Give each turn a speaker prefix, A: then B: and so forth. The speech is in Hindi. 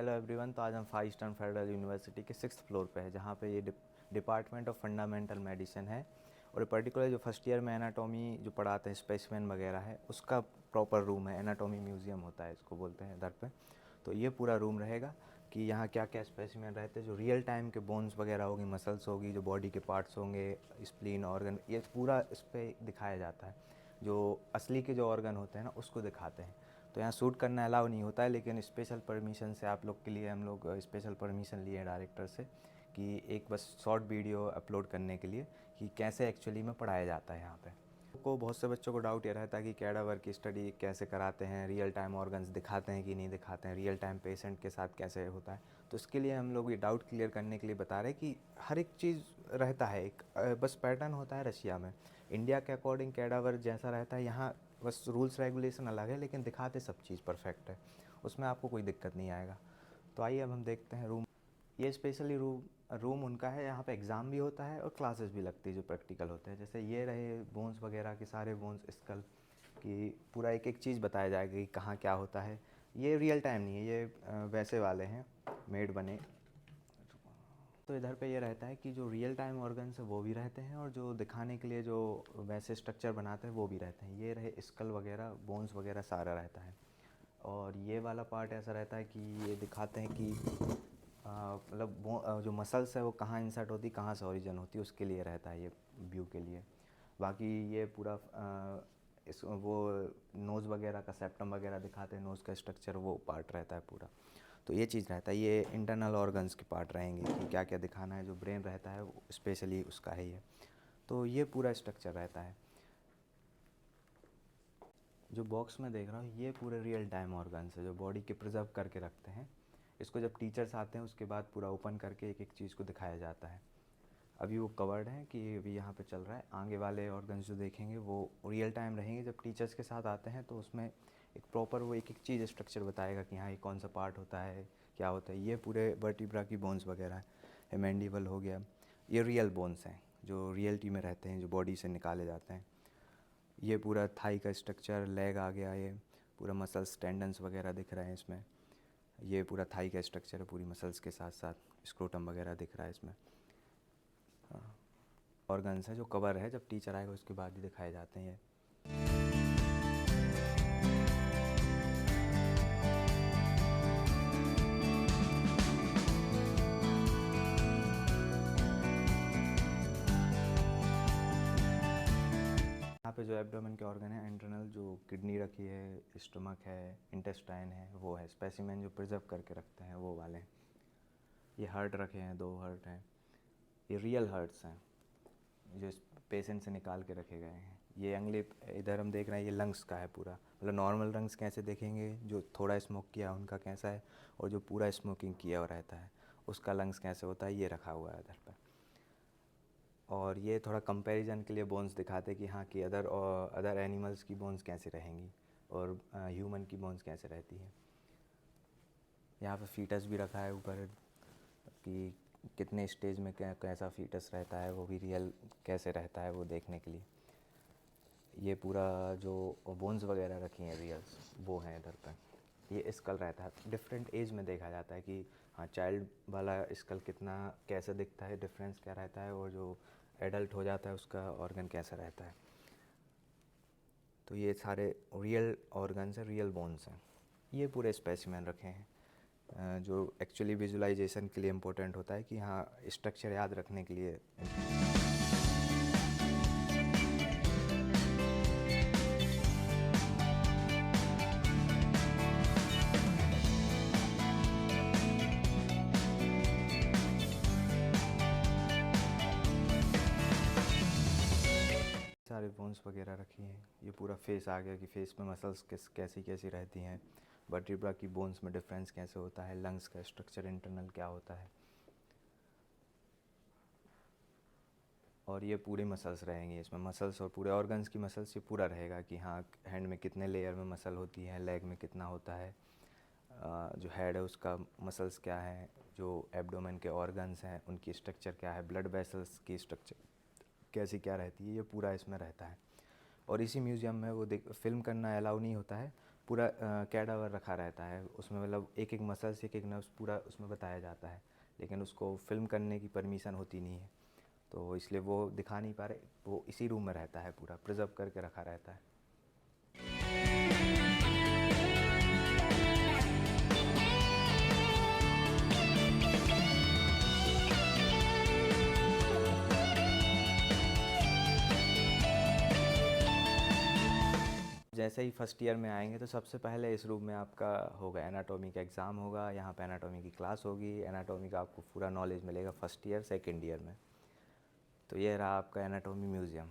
A: Hello everyone. तो आज हम 5 स्टार फेडरल यूनिवर्सिटी के 6th फ्लोर पे है, जहाँ पे ये डिपार्टमेंट ऑफ फंडामेंटल मेडिसिन है। और पर्टिकुलर जो फर्स्ट ईयर में एनाटॉमी जो पढ़ाते हैं, स्पेसिमेन वगैरह है, उसका प्रॉपर रूम है। एनाटॉमी म्यूज़ियम होता है, इसको बोलते हैं इधर पे। तो ये पूरा रूम रहेगा कि यहाँ क्या क्या स्पेसिमेन रहते हैं, जो रियल टाइम के बोन्स वगैरह होगी, मसल्स होगी, जो बॉडी के पार्ट्स होंगे, स्प्लीन, ऑर्गन, ये पूरा इस पर दिखाया जाता है। जो असली के जो ऑर्गन होते हैं ना, उसको दिखाते हैं। तो यहाँ शूट करना अलाउ नहीं होता है, लेकिन स्पेशल परमिशन से आप लोग के लिए हम लोग स्पेशल परमिशन लिए हैं डायरेक्टर से कि एक बस शॉर्ट वीडियो अपलोड करने के लिए कि कैसे एक्चुअली में पढ़ाया जाता है यहाँ पे। को बहुत से बच्चों को डाउट ये रहता है कि कैडावर की स्टडी कैसे कराते हैं, रियल टाइम ऑर्गन्स दिखाते हैं कि नहीं दिखाते हैं, रियल टाइम पेशेंट के साथ कैसे होता है। तो इसके लिए हम लोग ये डाउट क्लियर करने के लिए बता रहे हैं कि हर एक चीज़ रहता है, एक बस पैटर्न होता है रशिया में। इंडिया के अकॉर्डिंग कैडावर जैसा रहता है, यहाँ बस रूल्स रेगुलेशन अलग है, लेकिन दिखाते सब चीज़ परफेक्ट है, उसमें आपको कोई दिक्कत नहीं आएगा। तो आइए अब हम देखते हैं रूम। ये स्पेशली रूम उनका है, यहाँ पे एग्ज़ाम भी होता है और क्लासेस भी लगती है जो प्रैक्टिकल होते हैं। जैसे ये रहे बोन्स वगैरह के सारे बोन्स, स्कल की पूरा एक एक चीज़ बताया जाएगा कि कहाँ क्या होता है। ये रियल टाइम नहीं है, ये वैसे वाले हैं, मेड बने। तो इधर पे ये रहता है कि जो रियल टाइम ऑर्गन्स है वो भी रहते हैं, और जो दिखाने के लिए जो वैसे स्ट्रक्चर बनाते हैं वो भी रहते हैं। ये रहे स्कल वगैरह, बोन्स वगैरह सारा रहता है। और ये वाला पार्ट ऐसा रहता है कि ये दिखाते हैं कि मतलब जो मसल्स है वो कहाँ इंसर्ट होती, कहाँ से ओरिजिन होती है, उसके लिए रहता है ये व्यू के लिए। बाकी ये पूरा इस वो नोज़ वगैरह का सेप्टम वगैरह दिखाते हैं, नोज़ का स्ट्रक्चर वो पार्ट रहता है पूरा। तो ये चीज़ रहता है, ये इंटरनल ऑर्गन्स के पार्ट रहेंगे कि क्या क्या दिखाना है। जो ब्रेन रहता है वो स्पेशली उसका है ये। तो ये पूरा स्ट्रक्चर रहता है। जो बॉक्स में देख रहा हूँ ये पूरे रियल टाइम ऑर्गन्स है जो बॉडी के प्रिजर्व करके रखते हैं। इसको जब टीचर्स आते हैं उसके बाद पूरा ओपन करके एक एक चीज़ को दिखाया जाता है। अभी वो कवर्ड है कि अभी यहाँ पे चल रहा है। आगे वाले ऑर्गन्स जो देखेंगे वो रियल टाइम रहेंगे। जब टीचर्स के साथ आते हैं तो उसमें एक प्रॉपर वो एक एक चीज़ स्ट्रक्चर बताएगा कि हाँ ये कौन सा पार्ट होता है, क्या होता है। ये पूरे वर्टिब्रा की बोन्स वगैरह है, मैंडिबल हो गया, ये रियल बोन्स हैं जो रियलिटी में रहते हैं, जो बॉडी से निकाले जाते हैं। ये पूरा थाई का स्ट्रक्चर, लेग आ गया, ये पूरा मसल्स, टेंडन्स वगैरह दिख रहे हैं इसमें। ये पूरा थाई का स्ट्रक्चर है, पूरी मसल्स के साथ साथ स्क्रोटम वगैरह दिख रहा है इसमें। ऑर्गन्स है जो कवर है, जब टीचर आएगा उसके बाद ही दिखाए जाते हैं ये। यहाँ पे जो एब्डोमेन के ऑर्गन है, इंटरनल जो किडनी रखी है, स्टमक है, इंटेस्टाइन है, वो है स्पेसिमेन जो प्रिजर्व करके रखते हैं वो वाले। ये हार्ट रखे हैं, 2 हार्ट हैं, ये रियल हार्ट्स हैं जो इस पेशेंट से निकाल के रखे गए हैं। ये अगले इधर हम देख रहे हैं, ये लंग्स का है पूरा, मतलब नॉर्मल लंग्स कैसे देखेंगे, जो थोड़ा स्मोक किया उनका कैसा है, और जो पूरा स्मोकिंग किया हुआ रहता है उसका लंग्स कैसे होता है, ये रखा हुआ है इधर पर। और ये थोड़ा कंपैरिजन के लिए बोन्स दिखाते कि हाँ कि अदर एनिमल्स की बोन्स कैसे रहेंगी और ह्यूमन की बोन्स कैसे रहती है। यहाँ पे फीटस भी रखा है ऊपर कि कितने स्टेज में कैसा फीटस रहता है, वो भी रियल कैसे रहता है वो देखने के लिए। ये पूरा जो बोन्स वगैरह रखी हैं रियल्स, वो हैं इधर पर। ये स्कल रहता है, डिफरेंट एज में देखा जाता है कि हाँ चाइल्ड वाला स्कल कितना कैसे दिखता है, डिफरेंस क्या रहता है, और जो एडल्ट हो जाता है उसका ऑर्गन कैसा रहता है। तो ये सारे रियल ऑर्गन्स हैं, रियल बोन्स हैं। ये पूरे स्पेसिमेन रखे हैं जो एक्चुअली विजुअलाइजेशन के लिए इम्पोर्टेंट होता है कि हाँ स्ट्रक्चर याद रखने के लिए। सारे बोन्स वगैरह रखी हैं। ये पूरा फेस आ गया कि फेस में मसल्स कैसी कैसी रहती हैं, वर्टिब्रा की बोन्स में डिफरेंस कैसे होता है, लंग्स का स्ट्रक्चर इंटरनल क्या होता है। और ये पूरी मसल्स रहेंगी इसमें, मसल्स और पूरे ऑर्गन्स की मसल्स, ये पूरा रहेगा कि हाँ हैंड में कितने लेयर में मसल होती है, लेग में कितना होता है, जो हेड है उसका मसल्स क्या है, जो एब्डोमेन के ऑर्गन्स हैं उनकी स्ट्रक्चर क्या है, ब्लड वेसल्स की स्ट्रक्चर कैसी क्या रहती है, ये पूरा इसमें रहता है। और इसी म्यूज़ियम में वो फिल्म करना अलाउ नहीं होता है, पूरा कैडावर रखा रहता है उसमें, मतलब एक एक मसल से एक एक नर्व्स पूरा उसमें बताया जाता है, लेकिन उसको फिल्म करने की परमिशन होती नहीं है, तो इसलिए वो दिखा नहीं पा रहे। वो इसी रूम में रहता है, पूरा प्रिजर्व करके रखा रहता है। जैसे ही फर्स्ट ईयर में आएंगे तो सबसे पहले इस रूम में आपका होगा एनाटॉमी का एग्ज़ाम होगा, यहाँ पे एनाटॉमी की क्लास होगी, एनाटॉमी का आपको पूरा नॉलेज मिलेगा फर्स्ट ईयर सेकंड ईयर में। तो ये रहा आपका एनाटॉमी म्यूज़ियम।